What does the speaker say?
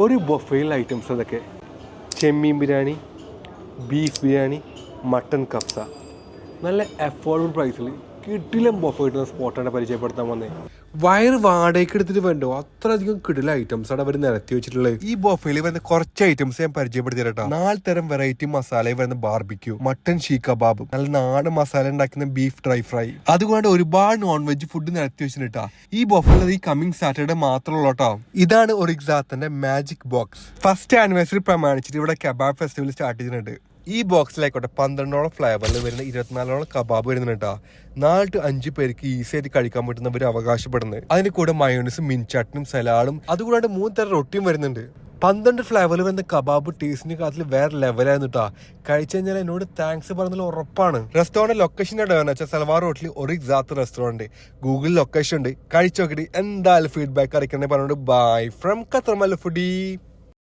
ഒരു ബൊഫയിൽ ഐറ്റംസ് അതൊക്കെ ചെമ്മീൻ biryani, beef biryani, mutton കഫ്സ. നല്ല അഫോർഡബിൾ പ്രൈസിൽ കിടിലം ബൊഫ കിട്ടുന്ന സ്പോട്ടാണ് പരിചയപ്പെടുത്താൻ വന്നത്. വയറ് വാടകയ്ക്ക് എടുത്തിട്ട് വേണ്ടോ അത്രയധികം കിടില ഐറ്റംസ് ആണ് അവർ നിരത്തി വെച്ചിട്ടുള്ളത്. ഈ ബൊഫയിൽ വരുന്ന കുറച്ച് ഐറ്റംസ് ഞാൻ പരിചയപ്പെടുത്തി തരട്ടോ. 4 തരം വെറൈറ്റി മസാല വരുന്ന ബാർബിക്യൂ, മട്ടൺ ഷീ കബാബ്, നല്ല നാടൻ മസാല ഉണ്ടാക്കുന്ന ബീഫ് ഡ്രൈ ഫ്രൈ, അതുകൊണ്ട് ഒരുപാട് നോൺ വെജ് ഫുഡ് നിരത്തി വെച്ചിട്ടാ. ഈ ബൊഫയിൽ ഈ കമ്മിങ് സാറ്റർഡേ മാത്രമുള്ള കേട്ടോ. ഇതാണ് ഒറിക്സാത്തിന്റെ മാജിക് ബോക്സ്. ഫസ്റ്റ് ആനിവേഴ്സറി പ്രമാണിച്ചിട്ട് ഇവിടെ കബാബ് ഫെസ്റ്റിവൽ സ്റ്റാർട്ട് ചെയ്തിട്ടുണ്ട്. ഈ ബോക്സിലായിക്കോട്ടെ 12ഓളം ഫ്ലേവറിൽ വരുന്ന 24ഓളം കബാബ് വരുന്നുണ്ട്. 4 to 5 പേർക്ക് ഈസി ആയിട്ട് കഴിക്കാൻ പറ്റുന്നവർ അവകാശപ്പെടുന്നത്. അതിന് കൂടെ മയോണൈസും മിൻചട്നും സലാഡും അതുകൂടാണ്ട് 3 തരം റൊട്ടിയും വരുന്നുണ്ട്. 12 ഫ്ലേവറിൽ വരുന്ന കബാബ് ടേസ്റ്റിന്റെ കാര്യത്തിൽ വേറെ ലെവലായിരുന്നു കേട്ടോ. കഴിച്ചു കഴിഞ്ഞാൽ എന്നോട് താങ്ക്സ് പറഞ്ഞതിൽ ഉറപ്പാണ്. റെസ്റ്റോറന്റ് ലൊക്കേഷൻ എവിടെയാണെന്ന് വെച്ചാൽ സൽവാർ റോട്ടിൽ ഒറിക്സാത്ത് റെസ്റ്റോറന്റ്. ഗൂഗിൾ ലൊക്കേഷൻ ഉണ്ട്. കഴിച്ചു നോക്കിയിട്ട് എന്തായാലും ഫീഡ്ബാക്ക് അറിയിക്കണേ പറഞ്ഞോണ്ട് bye from Qatar Mallu foodie.